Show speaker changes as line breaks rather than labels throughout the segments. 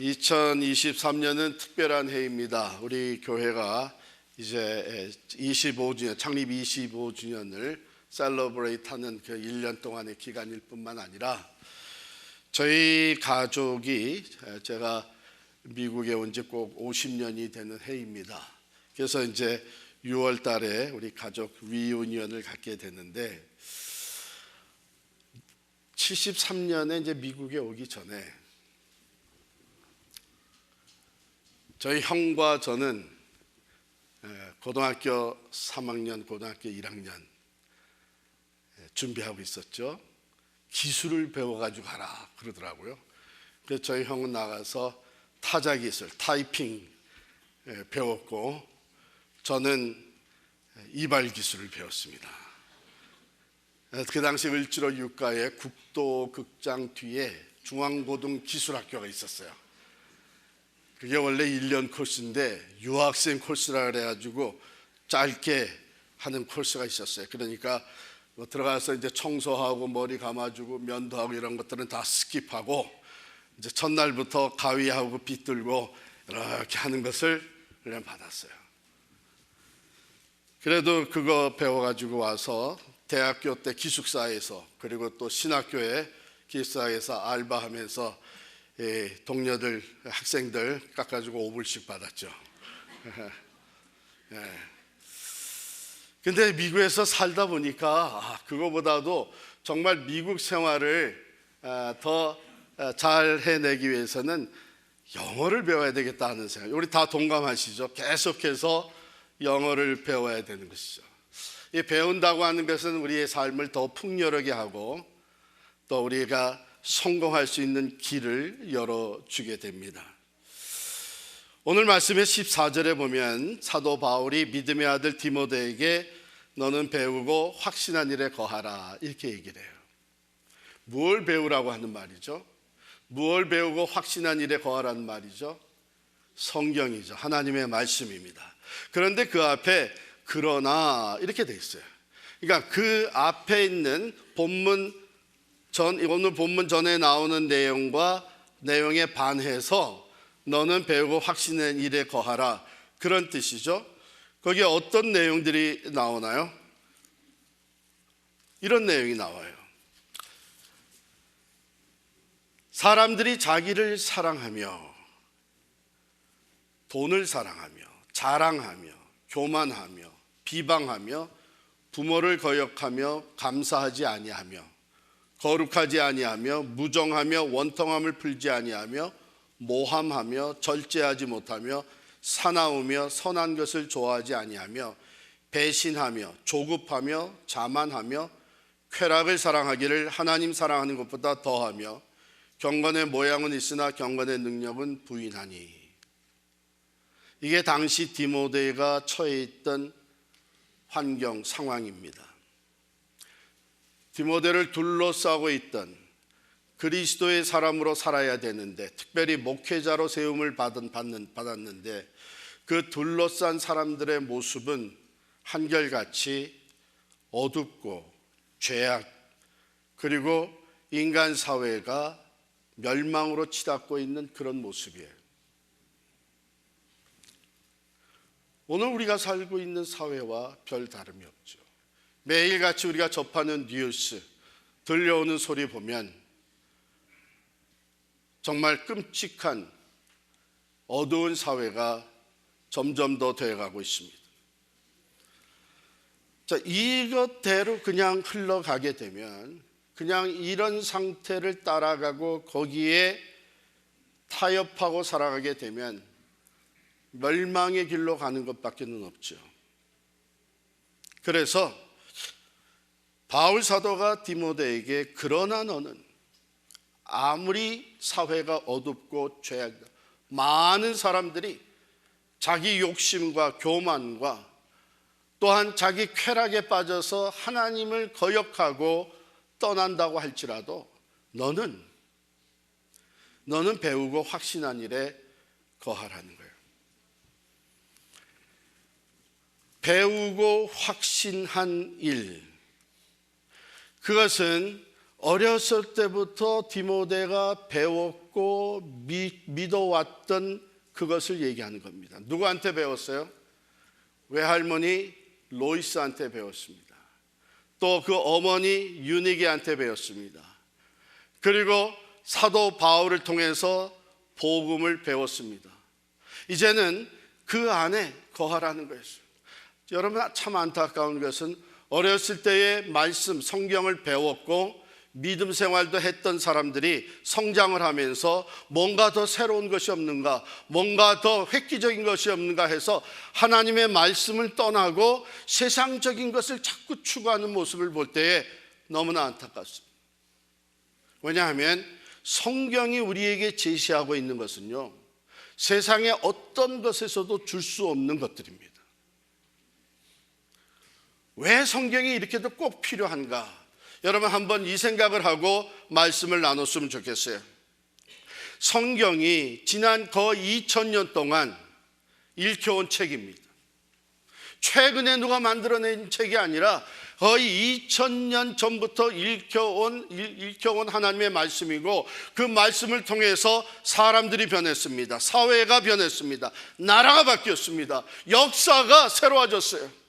2023년은 특별한 해입니다. 우리 교회가 이제 25주년, 창립 25주년을 셀러브레이트 하는 그 1년 동안의 기간일 뿐만 아니라 저희 가족이 제가 미국에 온 지 꼭 50년이 되는 해입니다. 그래서 이제 6월 달에 우리 가족 리유니언을 갖게 되는데 73년에 이제 미국에 오기 전에 저희 형과 저는 고등학교 3학년, 고등학교 1학년 준비하고 있었죠. 기술을 배워가지고 가라 그러더라고요. 그래서 저희 형은 나가서 타자 기술, 타이핑 배웠고 저는 이발 기술을 배웠습니다. 그 당시 을지로 유가에 국도극장 뒤에 중앙고등기술학교가 있었어요. 그게 원래 1년 코스인데 유학생 코스라 그래가지고 짧게 하는 코스가 있었어요. 그러니까 뭐 들어가서 이제 청소하고 머리 감아주고 면도하고 이런 것들은 다 스킵하고 이제 첫날부터 가위하고 빗들고 이렇게 하는 것을 그냥 받았어요. 그래도 그거 배워가지고 와서 대학교 때 기숙사에서 그리고 또 신학교에 기숙사에서 알바하면서 동료들, 학생들 깎아주고 5불씩 받았죠. 근데 미국에서 살다 보니까 그거보다도 정말 미국 생활을 더 잘 해내기 위해서는 영어를 배워야 되겠다 하는 생각. 우리 다 동감하시죠? 계속해서 영어를 배워야 되는 것이죠. 이 배운다고 하는 것은 우리의 삶을 더 풍요롭게 하고 또 우리가 성공할 수 있는 길을 열어주게 됩니다. 오늘 말씀의 14절에 보면 사도 바울이 믿음의 아들 디모데에게 너는 배우고 확신한 일에 거하라 이렇게 얘기를 해요. 무엇을 배우라고 하는 말이죠? 무엇을 배우고 확신한 일에 거하라는 말이죠? 성경이죠. 하나님의 말씀입니다. 그런데 그 앞에 그러나 이렇게 돼 있어요. 그러니까 그 앞에 있는 오늘 본문 전에 나오는 내용과 내용에 반해서 너는 배우고 확신한 일에 거하라 그런 뜻이죠. 거기에 어떤 내용들이 나오나요? 이런 내용이 나와요. 사람들이 자기를 사랑하며 돈을 사랑하며 자랑하며 교만하며 비방하며 부모를 거역하며 감사하지 아니하며 거룩하지 아니하며 무정하며 원통함을 풀지 아니하며 모함하며 절제하지 못하며 사나우며 선한 것을 좋아하지 아니하며 배신하며 조급하며 자만하며 쾌락을 사랑하기를 하나님 사랑하는 것보다 더하며 경건의 모양은 있으나 경건의 능력은 부인하니. 이게 당시 디모데가 처해 있던 환경 상황입니다. 디모데를 둘러싸고 있던 그리스도의 사람으로 살아야 되는데 특별히 목회자로 세움을 받았는데 그 둘러싼 사람들의 모습은 한결같이 어둡고 죄악 그리고 인간 사회가 멸망으로 치닫고 있는 그런 모습이에요. 오늘 우리가 살고 있는 사회와 별 다름이 없죠. 매일같이 우리가 접하는 뉴스, 들려오는 소리 보면 정말 끔찍한 어두운 사회가 점점 더 되어가고 있습니다. 자, 이것대로 그냥 흘러가게 되면 그냥 이런 상태를 따라가고 거기에 타협하고 살아가게 되면 멸망의 길로 가는 것밖에는 없죠. 그래서 바울 사도가 디모데에게 그러나 너는 아무리 사회가 어둡고 죄악이다 많은 사람들이 자기 욕심과 교만과 또한 자기 쾌락에 빠져서 하나님을 거역하고 떠난다고 할지라도 너는 배우고 확신한 일에 거하라는 거예요. 배우고 확신한 일, 그것은 어렸을 때부터 디모데가 배웠고 배웠고 믿어왔던 그것을 얘기하는 겁니다. 누구한테 배웠어요? 외할머니 로이스한테 배웠습니다. 또 그 어머니 유니게한테 배웠습니다. 그리고 사도 바울을 통해서 복음을 배웠습니다. 이제는 그 안에 거하라는 거였어요. 여러분, 참 안타까운 것은 어렸을 때의 말씀, 성경을 배웠고 믿음 생활도 했던 사람들이 성장을 하면서 뭔가 더 새로운 것이 없는가, 뭔가 더 획기적인 것이 없는가 해서 하나님의 말씀을 떠나고 세상적인 것을 자꾸 추구하는 모습을 볼 때에 너무나 안타깝습니다. 왜냐하면 성경이 우리에게 제시하고 있는 것은요, 세상의 어떤 것에서도 줄 수 없는 것들입니다. 왜 성경이 이렇게도 꼭 필요한가? 여러분, 한번 이 생각을 하고 말씀을 나눴으면 좋겠어요. 성경이 지난 거의 2000년 동안 읽혀온 책입니다. 최근에 누가 만들어낸 책이 아니라 거의 2000년 전부터 읽혀온 하나님의 말씀이고, 그 말씀을 통해서 사람들이 변했습니다. 사회가 변했습니다. 나라가 바뀌었습니다. 역사가 새로워졌어요.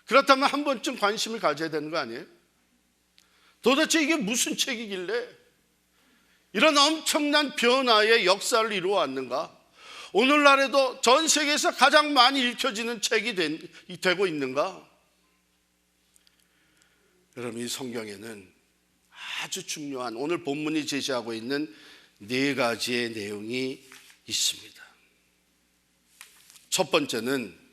그렇다면 한 번쯤 관심을 가져야 되는 거 아니에요? 도대체 이게 무슨 책이길래 이런 엄청난 변화의 역사를 이루어왔는가? 오늘날에도 전 세계에서 가장 많이 읽혀지는 책이 되고 있는가? 여러분, 이 성경에는 아주 중요한, 오늘 본문이 제시하고 있는 4가지의 내용이 있습니다. 첫 번째는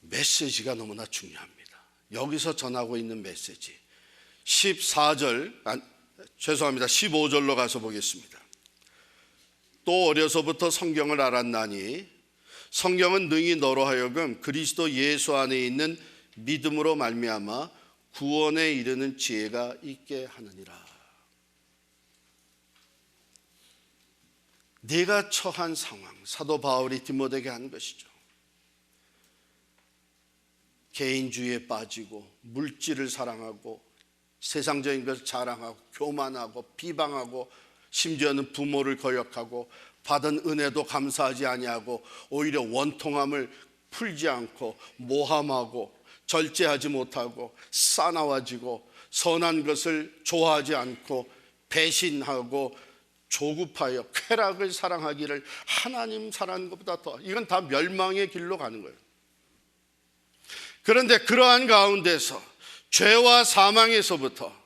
메시지가 너무나 중요합니다. 여기서 전하고 있는 메시지, 15절로 가서 보겠습니다. 또 어려서부터 성경을 알았나니 성경은 능히 너로 하여금 그리스도 예수 안에 있는 믿음으로 말미암아 구원에 이르는 지혜가 있게 하느니라. 네가 처한 상황, 사도 바울이 디모데에게 한 것이죠. 개인주의에 빠지고 물질을 사랑하고 세상적인 것을 자랑하고 교만하고 비방하고 심지어는 부모를 거역하고 받은 은혜도 감사하지 아니하고 오히려 원통함을 풀지 않고 모함하고 절제하지 못하고 싸나워지고 선한 것을 좋아하지 않고 배신하고 조급하여 쾌락을 사랑하기를 하나님 사랑하는 것보다 더, 이건 다 멸망의 길로 가는 거예요. 그런데 그러한 가운데서 죄와 사망에서부터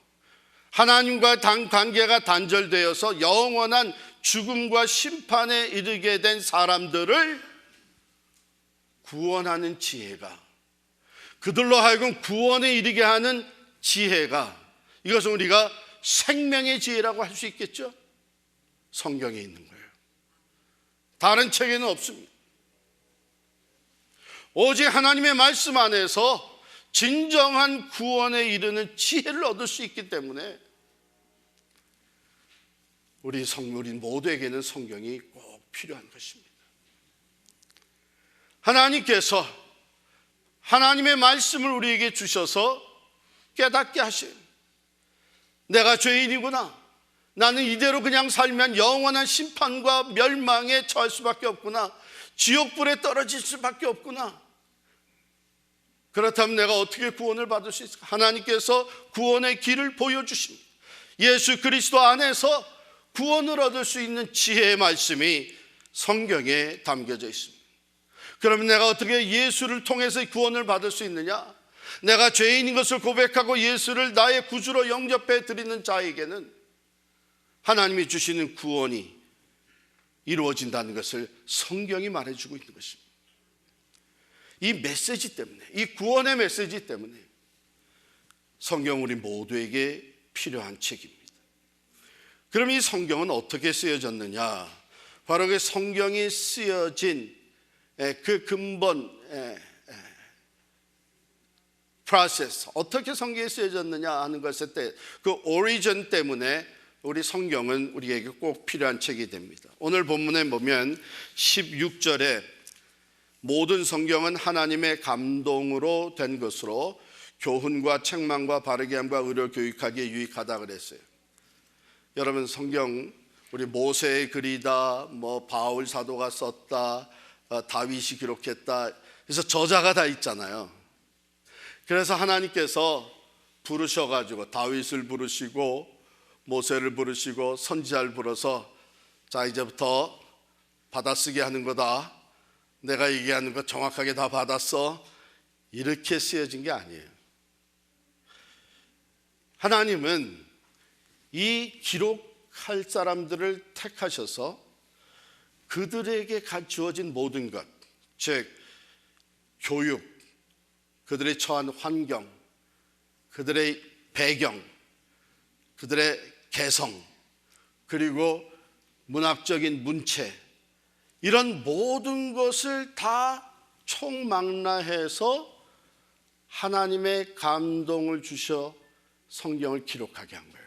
하나님과 관계가 단절되어서 영원한 죽음과 심판에 이르게 된 사람들을 구원하는 지혜가, 그들로 하여금 구원에 이르게 하는 지혜가, 이것은 우리가 생명의 지혜라고 할 수 있겠죠? 성경에 있는 거예요. 다른 책에는 없습니다. 오직 하나님의 말씀 안에서 진정한 구원에 이르는 지혜를 얻을 수 있기 때문에 우리 모두에게는 성경이 꼭 필요한 것입니다. 하나님께서 하나님의 말씀을 우리에게 주셔서 깨닫게 하셔요. 내가 죄인이구나, 나는 이대로 그냥 살면 영원한 심판과 멸망에 처할 수밖에 없구나, 지옥불에 떨어질 수밖에 없구나. 그렇다면 내가 어떻게 구원을 받을 수 있을까? 하나님께서 구원의 길을 보여주십니다. 예수 그리스도 안에서 구원을 얻을 수 있는 지혜의 말씀이 성경에 담겨져 있습니다. 그러면 내가 어떻게 예수를 통해서 구원을 받을 수 있느냐? 내가 죄인인 것을 고백하고 예수를 나의 구주로 영접해 드리는 자에게는 하나님이 주시는 구원이 이루어진다는 것을 성경이 말해주고 있는 것입니다. 이 메시지 때문에, 이 구원의 메시지 때문에 성경 우리 모두에게 필요한 책입니다. 그럼 이 성경은 어떻게 쓰여졌느냐? 바로 그 성경이 쓰여진 그 근본 프로세스, 어떻게 성경이 쓰여졌느냐 하는 것에 그 오리진 때문에 우리 성경은 우리에게 꼭 필요한 책이 됩니다. 오늘 본문에 보면 16절에 모든 성경은 하나님의 감동으로 된 것으로 교훈과 책망과 바르게 함과 의로 교육하기에 유익하다 그랬어요. 여러분 성경 우리 모세의 글이다, 뭐 바울 사도가 썼다, 다윗이 기록했다, 그래서 저자가 다 있잖아요. 그래서 하나님께서 부르셔가지고 다윗을 부르시고 모세를 부르시고 선지자를 불러서 자 이제부터 받아쓰게 하는 거다, 내가 얘기하는 거 정확하게 다 받았어, 이렇게 쓰여진 게 아니에요. 하나님은 이 기록할 사람들을 택하셔서 그들에게 주어진 모든 것, 즉 교육, 그들의 처한 환경, 그들의 배경, 그들의 개성, 그리고 문학적인 문체, 이런 모든 것을 다 총망라해서 하나님의 감동을 주셔 성경을 기록하게 한 거예요.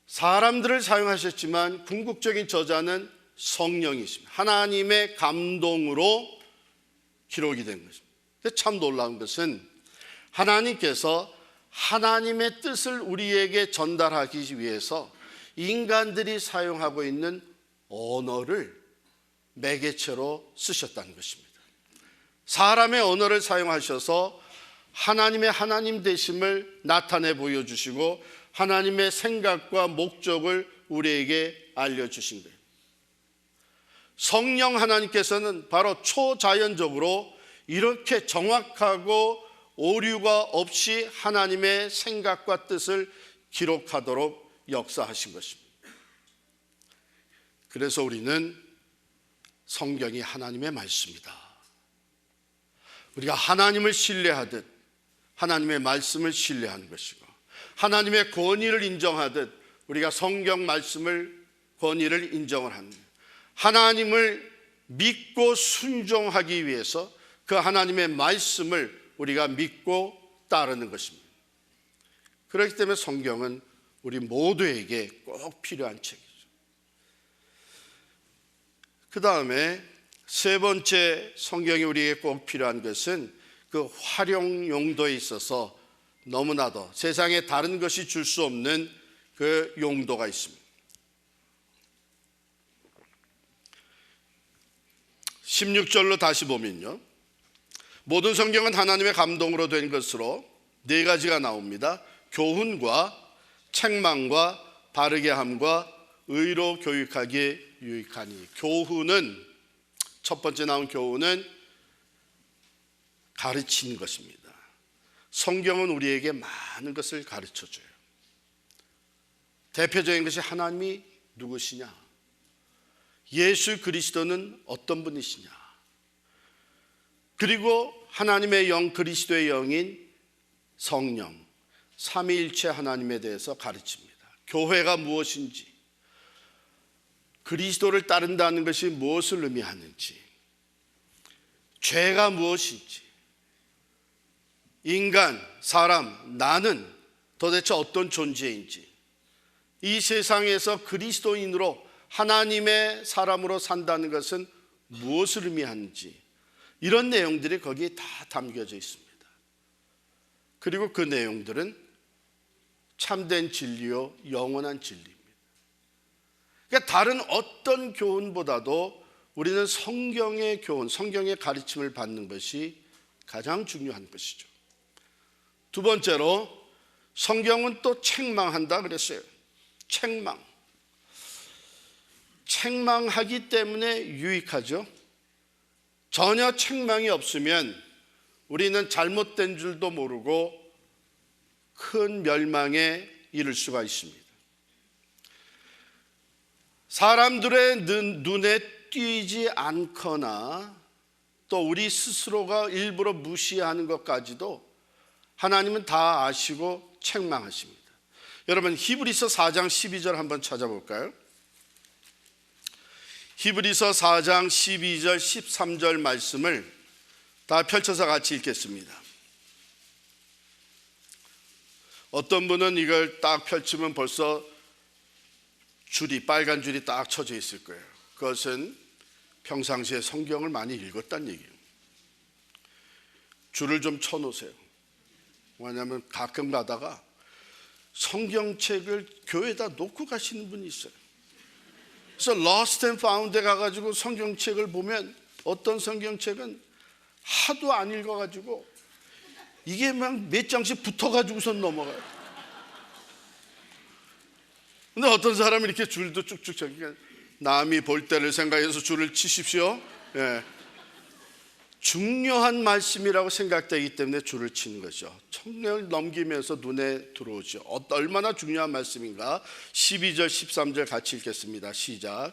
사람들을 사용하셨지만 궁극적인 저자는 성령이십니다. 하나님의 감동으로 기록이 된 것입니다. 근데 참 놀라운 것은 하나님께서 하나님의 뜻을 우리에게 전달하기 위해서 인간들이 사용하고 있는 언어를 매개체로 쓰셨다는 것입니다. 사람의 언어를 사용하셔서 하나님의 하나님 되심을 나타내 보여주시고 하나님의 생각과 목적을 우리에게 알려주신 거예요. 성령 하나님께서는 바로 초자연적으로 이렇게 정확하고 오류가 없이 하나님의 생각과 뜻을 기록하도록 역사하신 것입니다. 그래서 우리는 성경이 하나님의 말씀이다, 우리가 하나님을 신뢰하듯 하나님의 말씀을 신뢰하는 것이고, 하나님의 권위를 인정하듯 우리가 성경 말씀을 권위를 인정을 하는, 하나님을 믿고 순종하기 위해서 그 하나님의 말씀을 우리가 믿고 따르는 것입니다. 그렇기 때문에 성경은 우리 모두에게 꼭 필요한 책이죠. 그 다음에 세 번째 성경이 우리에게 꼭 필요한 것은 그 활용 용도에 있어서 너무나도 세상에 다른 것이 줄 수 없는 그 용도가 있습니다. 16절로 다시 보면요, 모든 성경은 하나님의 감동으로 된 것으로 네 가지가 나옵니다. 교훈과 책망과 바르게 함과 의로 교육하기에 유익하니. 교훈은, 첫 번째 나온 교훈은 가르치는 것입니다. 성경은 우리에게 많은 것을 가르쳐줘요. 대표적인 것이 하나님이 누구시냐, 예수 그리스도는 어떤 분이시냐, 그리고 하나님의 영, 그리스도의 영인 성령, 삼위일체 하나님에 대해서 가르칩니다. 교회가 무엇인지, 그리스도를 따른다는 것이 무엇을 의미하는지, 죄가 무엇인지, 인간, 사람, 나는 도대체 어떤 존재인지, 이 세상에서 그리스도인으로 하나님의 사람으로 산다는 것은 무엇을 의미하는지, 이런 내용들이 거기에 다 담겨져 있습니다. 그리고 그 내용들은 참된 진리요 영원한 진리입니다. 그러니까 다른 어떤 교훈보다도 우리는 성경의 교훈, 성경의 가르침을 받는 것이 가장 중요한 것이죠. 두 번째로 성경은 또 책망한다 그랬어요. 책망하기 때문에 유익하죠. 전혀 책망이 없으면 우리는 잘못된 줄도 모르고 큰 멸망에 이를 수가 있습니다. 사람들의 눈에 띄지 않거나 또 우리 스스로가 일부러 무시하는 것까지도 하나님은 다 아시고 책망하십니다. 여러분 히브리서 4장 12절 한번 찾아볼까요? 히브리서 4장 12절 13절 말씀을 다 펼쳐서 같이 읽겠습니다. 어떤 분은 이걸 딱 펼치면 벌써 줄이, 빨간 줄이 딱 쳐져 있을 거예요. 그것은 평상시에 성경을 많이 읽었다는 얘기예요. 줄을 좀 쳐놓으세요. 왜냐하면 가끔 가다가 성경책을 교회에다 놓고 가시는 분이 있어요. 그래서 Lost and Found에 가가지고 성경책을 보면 어떤 성경책은 하도 안 읽어가지고 이게 막 몇 장씩 붙어가지고선 넘어가요. 근데 어떤 사람은 이렇게 줄도 쭉쭉 저기가 남이 볼 때를 생각해서 줄을 치십시오. 예. 중요한 말씀이라고 생각되기 때문에 줄을 치는 것이죠. 청력을 넘기면서 눈에 들어오죠. 얼마나 중요한 말씀인가. 12절 13절 같이 읽겠습니다. 시작.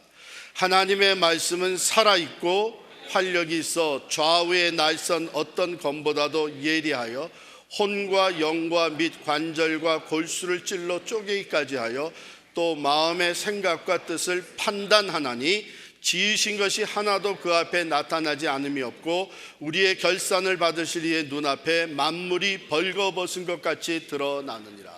하나님의 말씀은 살아있고 활력이 있어 좌우의 날선 어떤 검보다도 예리하여 혼과 영과 및 관절과 골수를 찔러 쪼개기까지 하여 또 마음의 생각과 뜻을 판단하나니 지으신 것이 하나도 그 앞에 나타나지 않음이 없고 우리의 결산을 받으실 이의 눈앞에 만물이 벌거벗은 것 같이 드러나느니라.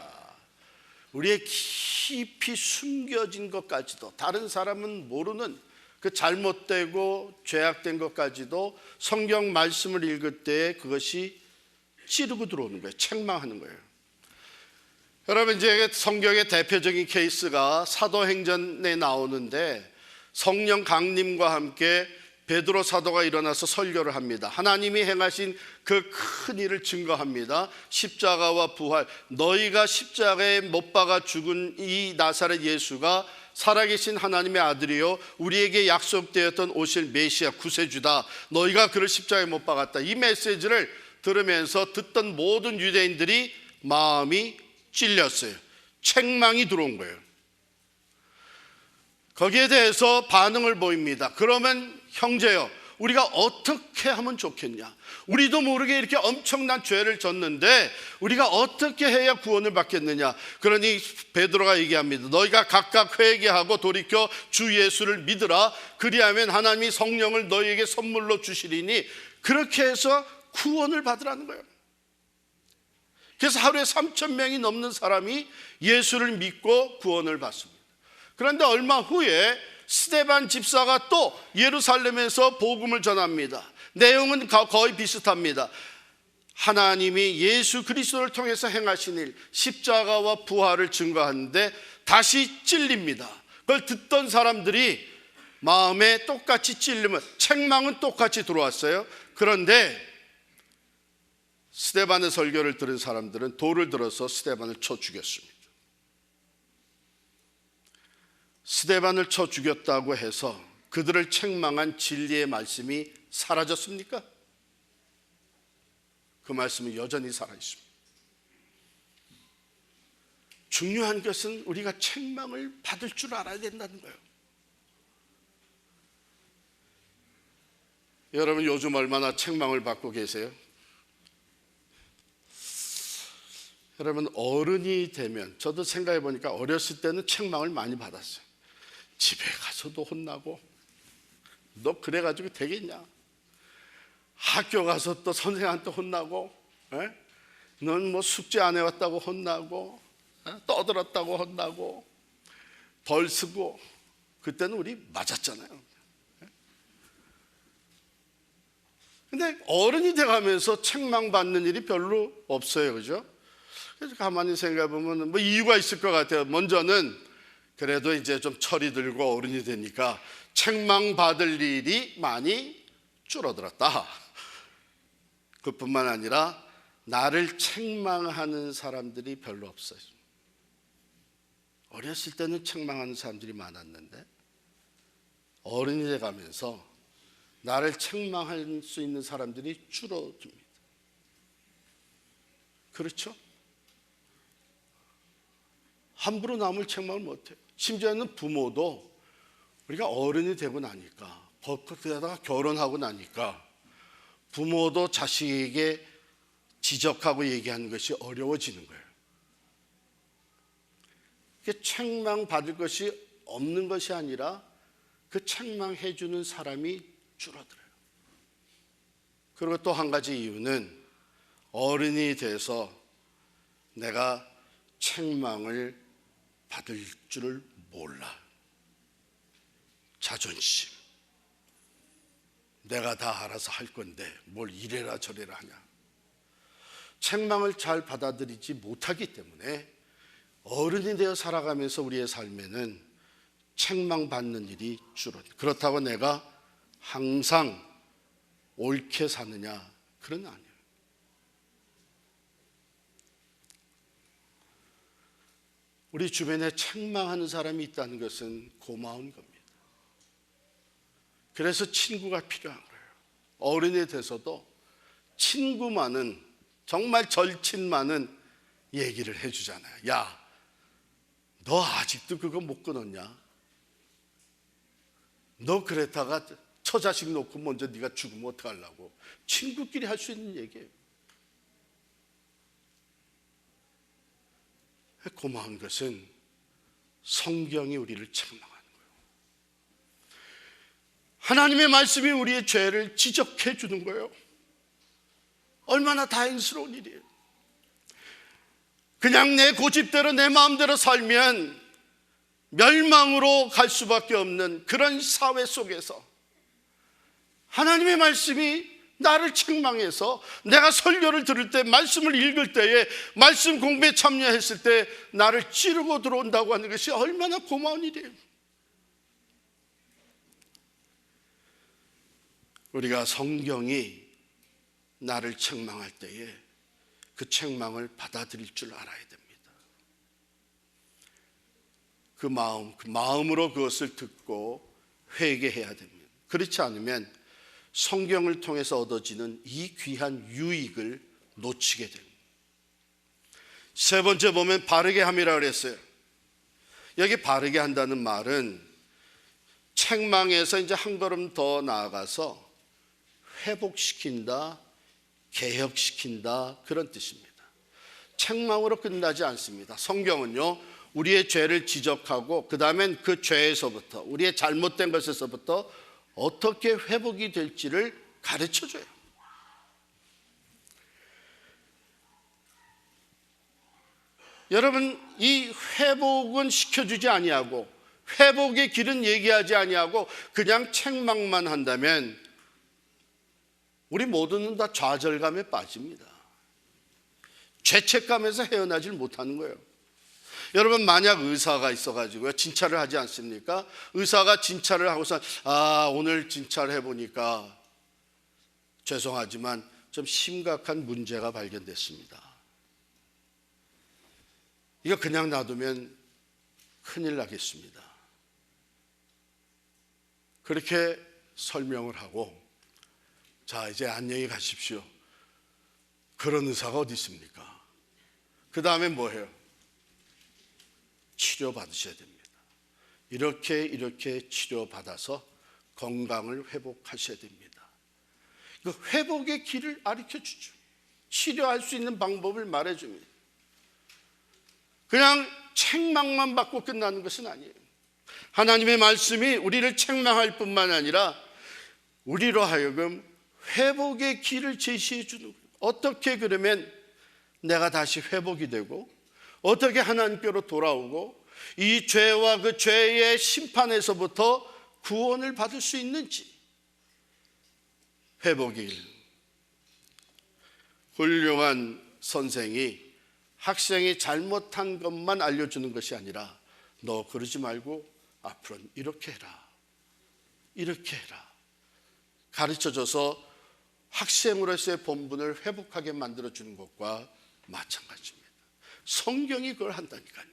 우리의 깊이 숨겨진 것까지도, 다른 사람은 모르는 그 잘못되고 죄악된 것까지도 성경 말씀을 읽을 때 그것이 찌르고 들어오는 거예요. 책망하는 거예요. 여러분, 이제 성경의 대표적인 케이스가 사도행전에 나오는데 성령 강림과 함께 베드로 사도가 일어나서 설교를 합니다. 하나님이 행하신 그 큰 일을 증거합니다. 십자가와 부활, 너희가 십자가에 못 박아 죽은 이 나사렛 예수가 살아계신 하나님의 아들이요 우리에게 약속되었던 오실 메시아 구세주다. 너희가 그를 십자가에 못 박았다. 이 메시지를 들으면서 듣던 모든 유대인들이 마음이 찔렸어요. 책망이 들어온 거예요. 거기에 대해서 반응을 보입니다. 그러면 형제여, 우리가 어떻게 하면 좋겠냐? 우리도 모르게 이렇게 엄청난 죄를 졌는데 우리가 어떻게 해야 구원을 받겠느냐? 그러니 베드로가 얘기합니다. 너희가 각각 회개하고 돌이켜 주 예수를 믿으라. 그리하면 하나님이 성령을 너희에게 선물로 주시리니 그렇게 해서 구원을 받으라는 거예요. 그래서 하루에 3,000명이 넘는 사람이 예수를 믿고 구원을 받습니다. 그런데 얼마 후에 스데반 집사가 또 예루살렘에서 복음을 전합니다. 내용은 거의 비슷합니다. 하나님이 예수 그리스도를 통해서 행하신 일, 십자가와 부활을 증거하는데 다시 찔립니다. 그걸 듣던 사람들이 마음에 똑같이 찔리면 책망은 똑같이 들어왔어요. 그런데 스데반의 설교를 들은 사람들은 돌을 들어서 스데반을 쳐 죽였습니다. 스데반을 쳐 죽였다고 해서 그들을 책망한 진리의 말씀이 사라졌습니까? 그 말씀은 여전히 살아있습니다. 중요한 것은 우리가 책망을 받을 줄 알아야 된다는 거예요. 여러분, 요즘 얼마나 책망을 받고 계세요? 여러분, 어른이 되면, 저도 생각해 보니까 어렸을 때는 책망을 많이 받았어요. 집에 가서도 혼나고, 너 그래가지고 되겠냐? 학교 가서 또 선생한테 혼나고, 넌 뭐 숙제 안 해왔다고 혼나고, 떠들었다고 혼나고, 벌 쓰고. 그때는 우리 맞았잖아요. 근데 어른이 돼가면서 책망받는 일이 별로 없어요, 그죠? 그래서 가만히 생각해 보면 뭐 이유가 있을 것 같아요. 먼저는 그래도 이제 좀 철이 들고 어른이 되니까 책망받을 일이 많이 줄어들었다. 그뿐만 아니라 나를 책망하는 사람들이 별로 없어요. 어렸을 때는 책망하는 사람들이 많았는데 어른이 돼가면서 나를 책망할 수 있는 사람들이 줄어듭니다. 그렇죠? 함부로 남을 책망을 못해요. 심지어는 부모도 우리가 어른이 되고 나니까, 거기다가 결혼하고 나니까 부모도 자식에게 지적하고 얘기하는 것이 어려워지는 거예요. 책망받을 것이 없는 것이 아니라 그 책망해 주는 사람이 줄어들어요. 그리고 또 한 가지 이유는 어른이 돼서 내가 책망을 받을 줄을 몰라. 자존심. 내가 다 알아서 할 건데 뭘 이래라 저래라 하냐. 책망을 잘 받아들이지 못하기 때문에 어른이 되어 살아가면서 우리의 삶에는 책망받는 일이 줄어든다. 그렇다고 내가 항상 옳게 사느냐? 그런 아니에요. 우리 주변에 책망하는 사람이 있다는 것은 고마운 겁니다. 그래서 친구가 필요한 거예요. 어른이 돼서도 친구만은, 정말 절친 많은 얘기를 해주잖아요. 야, 너 아직도 그거 못 끊었냐? 너 그랬다가 처자식 놓고 먼저 네가 죽으면 어떡하려고. 친구끼리 할 수 있는 얘기예요. 고마운 것은 성경이 우리를 책망하는 거예요. 하나님의 말씀이 우리의 죄를 지적해 주는 거예요. 얼마나 다행스러운 일이에요. 그냥 내 고집대로 내 마음대로 살면 멸망으로 갈 수밖에 없는 그런 사회 속에서 하나님의 말씀이 나를 책망해서 내가 설교를 들을 때, 말씀을 읽을 때에, 말씀 공부에 참여했을 때 나를 찌르고 들어온다고 하는 것이 얼마나 고마운 일이에요. 우리가 성경이 나를 책망할 때에 그 책망을 받아들일 줄 알아야 됩니다. 그 마음으로 그것을 듣고 회개해야 됩니다. 그렇지 않으면 성경을 통해서 얻어지는 이 귀한 유익을 놓치게 됩니다. 세 번째 보면 바르게 함이라고 그랬어요. 여기 바르게 한다는 말은 책망에서 이제 한 걸음 더 나아가서 회복시킨다, 개혁시킨다, 그런 뜻입니다. 책망으로 끝나지 않습니다. 성경은요, 우리의 죄를 지적하고 그 다음엔 그 죄에서부터, 우리의 잘못된 것에서부터 어떻게 회복이 될지를 가르쳐줘요. 여러분, 이 회복은 시켜주지 아니하고 회복의 길은 얘기하지 아니하고 그냥 책망만 한다면 우리 모두는 다 좌절감에 빠집니다. 죄책감에서 헤어나질 못하는 거예요. 여러분, 만약 의사가 있어가지고요, 진찰을 하지 않습니까? 의사가 진찰을 하고서 오늘 진찰을 해보니까 죄송하지만 좀 심각한 문제가 발견됐습니다. 이거 그냥 놔두면 큰일 나겠습니다. 그렇게 설명을 하고, 자, 이제 안녕히 가십시오. 그런 의사가 어디 있습니까? 그 다음에 뭐해요? 치료받으셔야 됩니다. 이렇게 치료받아서 건강을 회복하셔야 됩니다. 그 회복의 길을 가르쳐주죠. 치료할 수 있는 방법을 말해줍니다. 그냥 책망만 받고 끝나는 것은 아니에요. 하나님의 말씀이 우리를 책망할 뿐만 아니라 우리로 하여금 회복의 길을 제시해 주는 거예요. 어떻게 그러면 내가 다시 회복이 되고, 어떻게 하나님께로 돌아오고 이 죄와 그 죄의 심판에서부터 구원을 받을 수 있는지, 회복의 길. 훌륭한 선생이 학생이 잘못한 것만 알려주는 것이 아니라, 너 그러지 말고 앞으로는 이렇게 해라, 이렇게 해라, 가르쳐줘서 학생으로서의 본분을 회복하게 만들어주는 것과 마찬가지입니다. 성경이 그걸 한다니까요.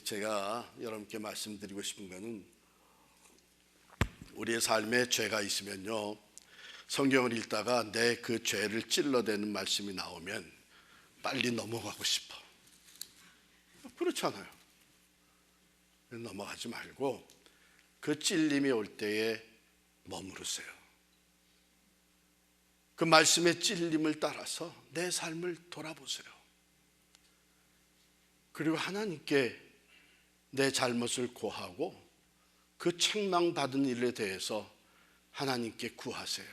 제가 여러분께 말씀드리고 싶은 것은, 우리의 삶에 죄가 있으면요, 성경을 읽다가 내 그 죄를 찔러대는 말씀이 나오면 빨리 넘어가고 싶어. 그렇잖아요. 넘어가지 말고 그 찔림이 올 때에 머무르세요. 그 말씀의 찔림을 따라서 내 삶을 돌아보세요. 그리고 하나님께 내 잘못을 고하고 그 책망받은 일에 대해서 하나님께 구하세요.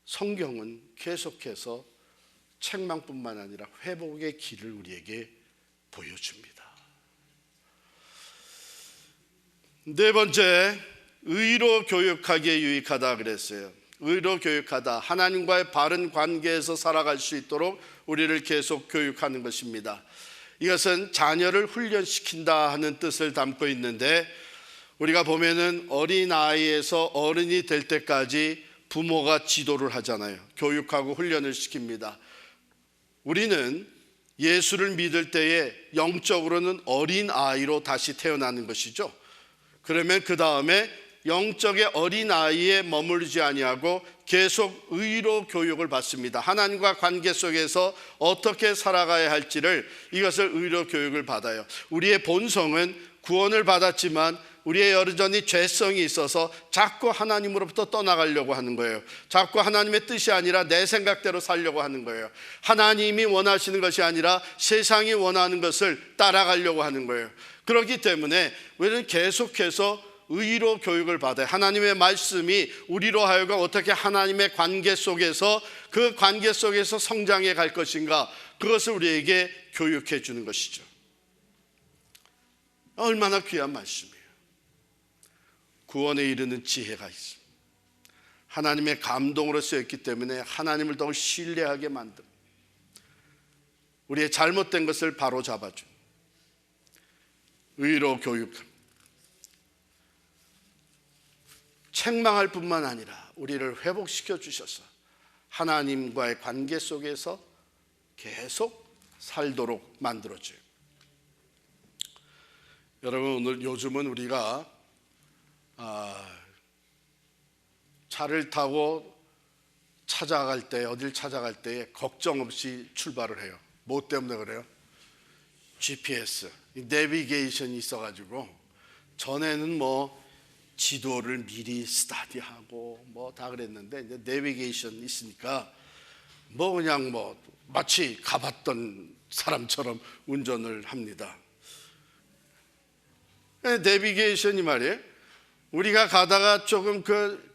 성경은 계속해서 책망뿐만 아니라 회복의 길을 우리에게 보여줍니다. 네 번째, 의로 교육하기에 유익하다 그랬어요. 의로 교육하다. 하나님과의 바른 관계에서 살아갈 수 있도록 우리를 계속 교육하는 것입니다. 이것은 자녀를 훈련시킨다 하는 뜻을 담고 있는데, 우리가 보면은 어린아이에서 어른이 될 때까지 부모가 지도를 하잖아요. 교육하고 훈련을 시킵니다. 우리는 예수를 믿을 때에 영적으로는 어린아이로 다시 태어나는 것이죠. 그러면 그 다음에 영적의 어린아이에 머무르지 아니하고 계속 의로 교육을 받습니다. 하나님과 관계 속에서 어떻게 살아가야 할지를, 이것을 의로 교육을 받아요. 우리의 본성은 구원을 받았지만 우리의 여전히 죄성이 있어서 자꾸 하나님으로부터 떠나가려고 하는 거예요. 자꾸 하나님의 뜻이 아니라 내 생각대로 살려고 하는 거예요. 하나님이 원하시는 것이 아니라 세상이 원하는 것을 따라가려고 하는 거예요. 그렇기 때문에 우리는 계속해서 의로 교육을 받아요. 하나님의 말씀이 우리로 하여금 어떻게 하나님의 관계 속에서, 그 관계 속에서 성장해 갈 것인가, 그것을 우리에게 교육해 주는 것이죠. 얼마나 귀한 말씀이에요. 구원에 이르는 지혜가 있습니다. 하나님의 감동으로 쓰였기 때문에 하나님을 더욱 신뢰하게 만듭니다. 우리의 잘못된 것을 바로 잡아준 의로 교육합니다. 책망할 뿐만 아니라 우리를 회복시켜 주셔서 하나님과의 관계 속에서 계속 살도록 만들어줘요. 여러분, 요즘은 우리가 차를 타고 찾아갈 때, 어딜 찾아갈 때 걱정 없이 출발을 해요. 뭐 때문에 그래요? GPS, 내비게이션이 있어가지고, 전에는 뭐 지도를 미리 스타디하고 뭐 다 그랬는데, 이제 내비게이션 있으니까 뭐 그냥 뭐 마치 가봤던 사람처럼 운전을 합니다. 내비게이션이 말이에요, 우리가 가다가 조금 그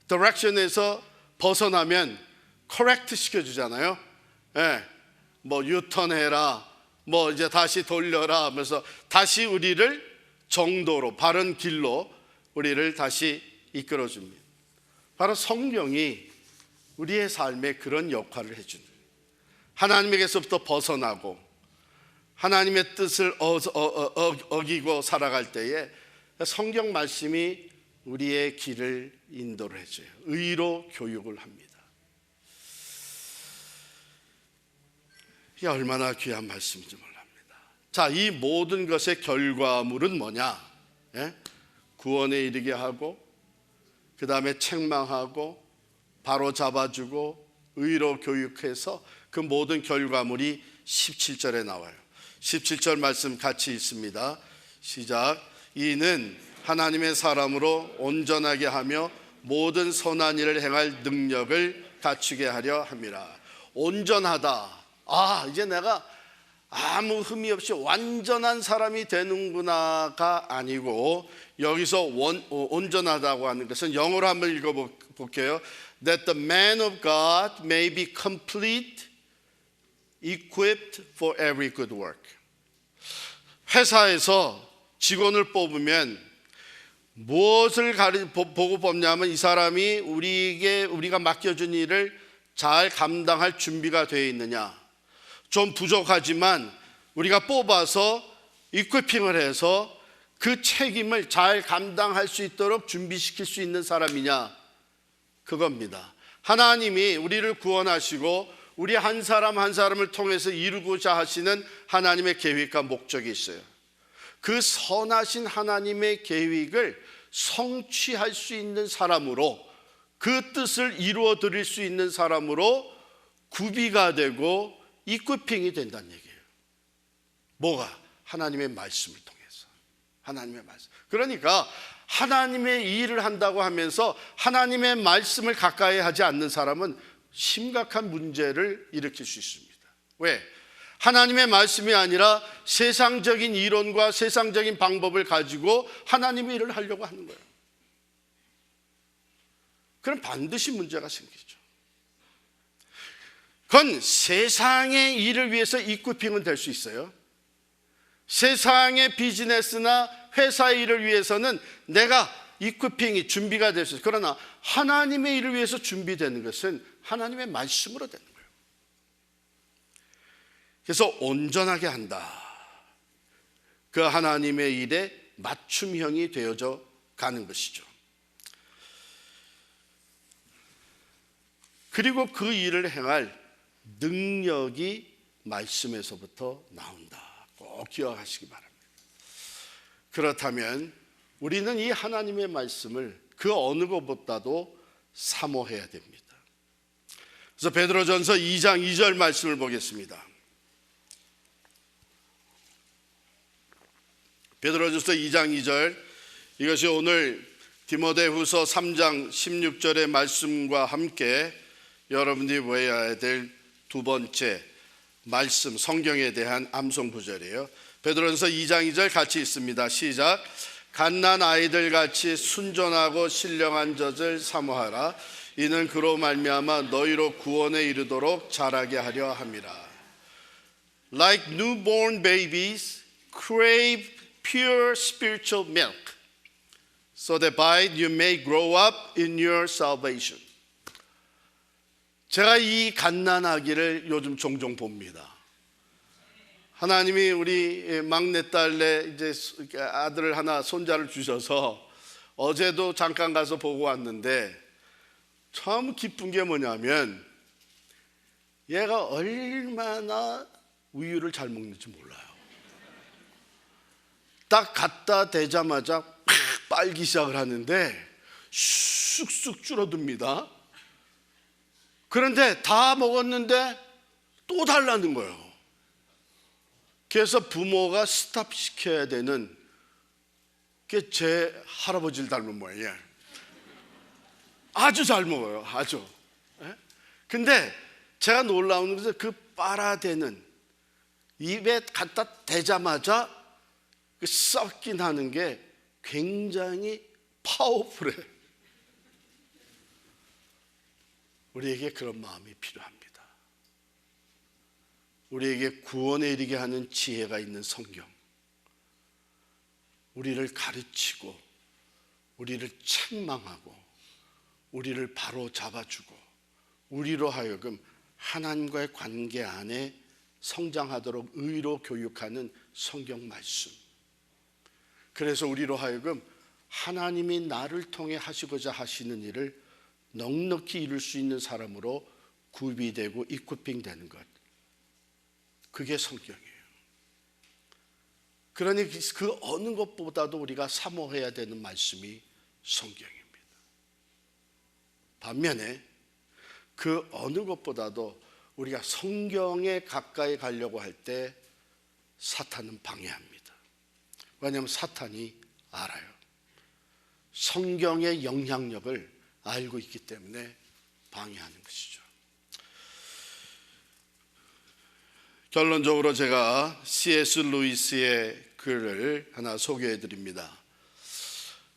디렉션에서 벗어나면 커렉트 시켜주잖아요. 뭐 유턴해라, 뭐 이제 다시 돌려라 하면서 다시 우리를 정도로, 바른 길로 우리를 다시 이끌어줍니다. 바로 성경이 우리의 삶에 그런 역할을 해주는, 하나님에게서부터 벗어나고 하나님의 뜻을 어기고 살아갈 때에 성경 말씀이 우리의 길을 인도를 해줘요. 의로 교육을 합니다. 이게 얼마나 귀한 말씀인지 몰랍니다. 자, 이 모든 것의 결과물은 뭐냐? 구원에 이르게 하고, 그 다음에 책망하고, 바로 잡아주고, 의로 교육해서 그 모든 결과물이 17절에 나와요. 17절 말씀 같이 읽습니다. 시작. 이는 하나님의 사람으로 온전하게 하며 모든 선한 일을 행할 능력을 갖추게 하려 함이라. 온전하다. 이제 내가 아무 흠이 없이 완전한 사람이 되는구나가 아니고, 여기서 온전하다고 하는 것은 영어로 한번 읽어볼게요. That the man of God may be complete, equipped for every good work. 회사에서 직원을 뽑으면 무엇을 보고 뽑냐면, 이 사람이 우리가 맡겨준 일을 잘 감당할 준비가 되어 있느냐. 좀 부족하지만 우리가 뽑아서 이퀴핑을 해서 그 책임을 잘 감당할 수 있도록 준비시킬 수 있는 사람이냐, 그겁니다. 하나님이 우리를 구원하시고 우리 한 사람 한 사람을 통해서 이루고자 하시는 하나님의 계획과 목적이 있어요. 그 선하신 하나님의 계획을 성취할 수 있는 사람으로, 그 뜻을 이루어 드릴 수 있는 사람으로 구비가 되고 이퀴핑이 된다는 얘기예요. 뭐가? 하나님의 말씀을 통해서. 하나님의 말씀. 그러니까 하나님의 일을 한다고 하면서 하나님의 말씀을 가까이 하지 않는 사람은 심각한 문제를 일으킬 수 있습니다. 왜? 하나님의 말씀이 아니라 세상적인 이론과 세상적인 방법을 가지고 하나님의 일을 하려고 하는 거예요. 그럼 반드시 문제가 생기죠. 그건 세상의 일을 위해서 이퀴핑은 될 수 있어요. 세상의 비즈니스나 회사의 일을 위해서는 내가 이퀴핑이 준비가 됐어요. 그러나 하나님의 일을 위해서 준비되는 것은 하나님의 말씀으로 되는 거예요. 그래서 온전하게 한다. 그 하나님의 일에 맞춤형이 되어져 가는 것이죠. 그리고 그 일을 행할 능력이 말씀에서부터 나온다. 꼭 기억하시기 바랍니다. 그렇다면 우리는 이 하나님의 말씀을 그 어느 것보다도 사모해야 됩니다. 그래서 베드로전서 2장 2절 말씀을 보겠습니다. 베드로전서 2장 2절, 이것이 오늘 디모데후서 3장 16절의 말씀과 함께 여러분들이 외워야 될 두 번째 말씀, 성경에 대한 암송 구절이에요. 베드로전서 2장 2절 같이 있습니다. 시작. 갓난 아이들 같이 순전하고 신령한 젖을 사모하라. 이는 그로 말미암아 너희로 구원에 이르도록 자라게 하려 함이라. Like newborn babies, crave pure spiritual milk, so that by it you may grow up in your salvation. 제가 이 갓난아기를 요즘 종종 봅니다. 하나님이 우리 막내딸에 이제 아들 하나, 손자를 주셔서 어제도 잠깐 가서 보고 왔는데 참 기쁜 게 뭐냐면 얘가 얼마나 우유를 잘 먹는지 몰라요. 딱 갖다 대자마자 빨기 시작을 하는데 쑥쑥 줄어듭니다. 그런데 다 먹었는데 또 달라는 거예요. 그래서 부모가 스탑시켜야 되는 게 제 할아버지를 닮은 모양이에요. 아주 잘 먹어요. 아주. 근데 제가 놀라운 것은 그 빨아대는, 입에 갖다 대자마자 그 썩긴 하는 게 굉장히 파워풀해요. 우리에게 그런 마음이 필요합니다. 우리에게 구원에 이르게 하는 지혜가 있는 성경, 우리를 가르치고 우리를 책망하고 우리를 바로 잡아주고 우리로 하여금 하나님과의 관계 안에 성장하도록 의로 교육하는 성경 말씀. 그래서 우리로 하여금 하나님이 나를 통해 하시고자 하시는 일을 넉넉히 이룰 수 있는 사람으로 구비되고 이퀴핑되는 것, 그게 성경이에요. 그러니 그 어느 것보다도 우리가 사모해야 되는 말씀이 성경입니다. 반면에 그 어느 것보다도 우리가 성경에 가까이 가려고 할 때 사탄은 방해합니다. 왜냐하면 사탄이 알아요. 성경의 영향력을 알고 있기 때문에 방해하는 것이죠. 결론적으로 제가 C.S. 루이스의 글을 하나 소개해 드립니다.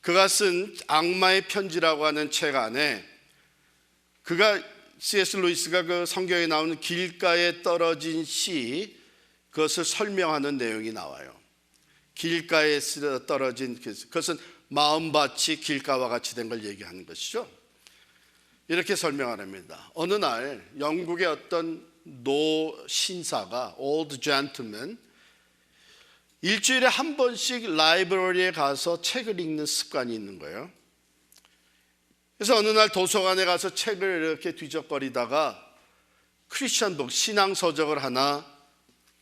그가 쓴 악마의 편지라고 하는 책 안에 C.S. 루이스가 그 성경에 나오는 길가에 떨어진 씨, 그것을 설명하는 내용이 나와요. 길가에 떨어진, 그것은 마음밭이 길가와 같이 된 걸 얘기하는 것이죠. 이렇게 설명합니다. 어느 날 영국의 어떤 노 신사가, old gentleman, 일주일에 한 번씩 라이브러리에 가서 책을 읽는 습관이 있는 거예요. 그래서 어느 날 도서관에 가서 책을 이렇게 뒤적거리다가 크리스천북, 신앙서적을 하나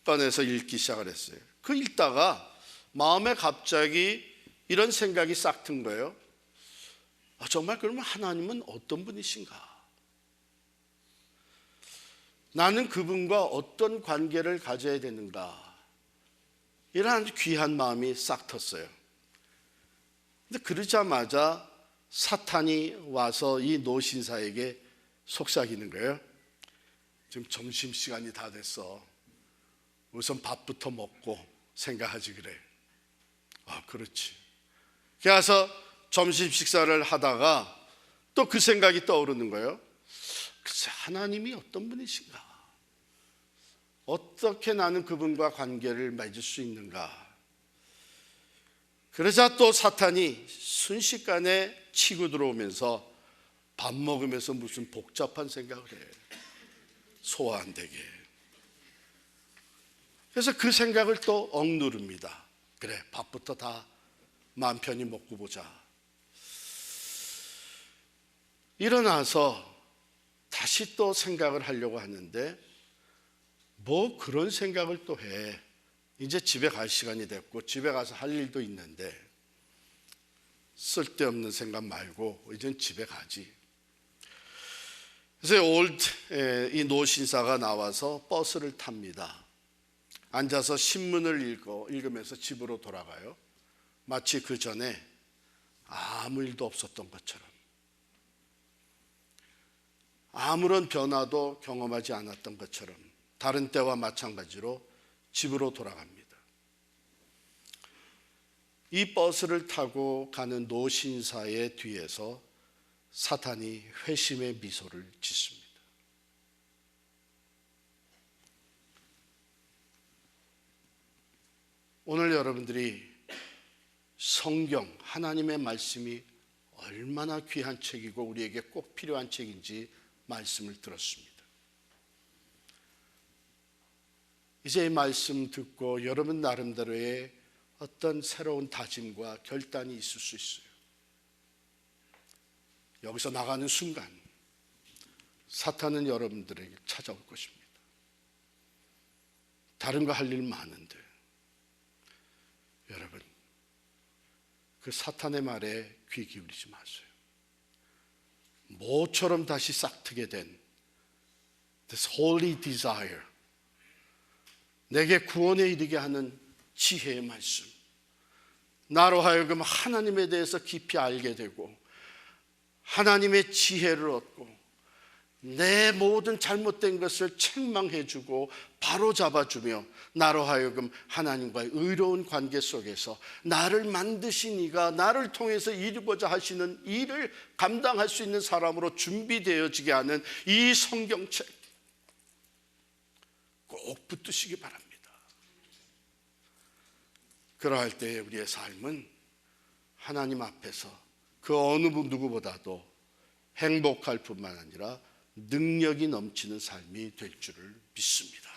꺼내서 읽기 시작을 했어요. 그 읽다가 마음에 갑자기 이런 생각이 싹 든 거예요. 정말 그러면 하나님은 어떤 분이신가? 나는 그분과 어떤 관계를 가져야 되는가? 이런 귀한 마음이 싹 텄어요. 근데 그러자마자 사탄이 와서 이 노신사에게 속삭이는 거예요. 지금 점심시간이 다 됐어. 우선 밥부터 먹고 생각하지 그래. 그렇지. 그래서 점심 식사를 하다가 또 그 생각이 떠오르는 거예요. 글쎄, 하나님이 어떤 분이신가? 어떻게 나는 그분과 관계를 맺을 수 있는가? 그러자 또 사탄이 순식간에 치고 들어오면서 밥 먹으면서 무슨 복잡한 생각을 해. 소화 안 되게. 그래서 그 생각을 또 억누릅니다. 그래, 밥부터 다 마음 편히 먹고 보자. 일어나서 다시 또 생각을 하려고 하는데 뭐 그런 생각을 또 해. 이제 집에 갈 시간이 됐고 집에 가서 할 일도 있는데 쓸데없는 생각 말고 이젠 집에 가지. 그래서 이 노신사가 나와서 버스를 탑니다. 앉아서 신문을 읽으면서 집으로 돌아가요. 마치 그 전에 아무 일도 없었던 것처럼, 아무런 변화도 경험하지 않았던 것처럼 다른 때와 마찬가지로 집으로 돌아갑니다. 이 버스를 타고 가는 노신사의 뒤에서 사탄이 회심의 미소를 짓습니다. 오늘 여러분들이 성경, 하나님의 말씀이 얼마나 귀한 책이고 우리에게 꼭 필요한 책인지 말씀을 들었습니다. 이제 이 말씀 듣고 여러분 나름대로의 어떤 새로운 다짐과 결단이 있을 수 있어요. 여기서 나가는 순간 사탄은 여러분들에게 찾아올 것입니다. 다른 거 할 일 많은데 여러분, 그 사탄의 말에 귀 기울이지 마세요. 모처럼 다시 싹트게 된 this holy desire, 내게 구원에 이르게 하는 지혜의 말씀, 나로 하여금 하나님에 대해서 깊이 알게 되고 하나님의 지혜를 얻고 내 모든 잘못된 것을 책망해주고 바로잡아주며 나로 하여금 하나님과의 의로운 관계 속에서 나를 만드신 이가 나를 통해서 이루고자 하시는 일을 감당할 수 있는 사람으로 준비되어지게 하는 이 성경책 꼭 붙드시기 바랍니다. 그러할 때에 우리의 삶은 하나님 앞에서 그 어느 누구보다도 행복할 뿐만 아니라 능력이 넘치는 삶이 될 줄을 믿습니다.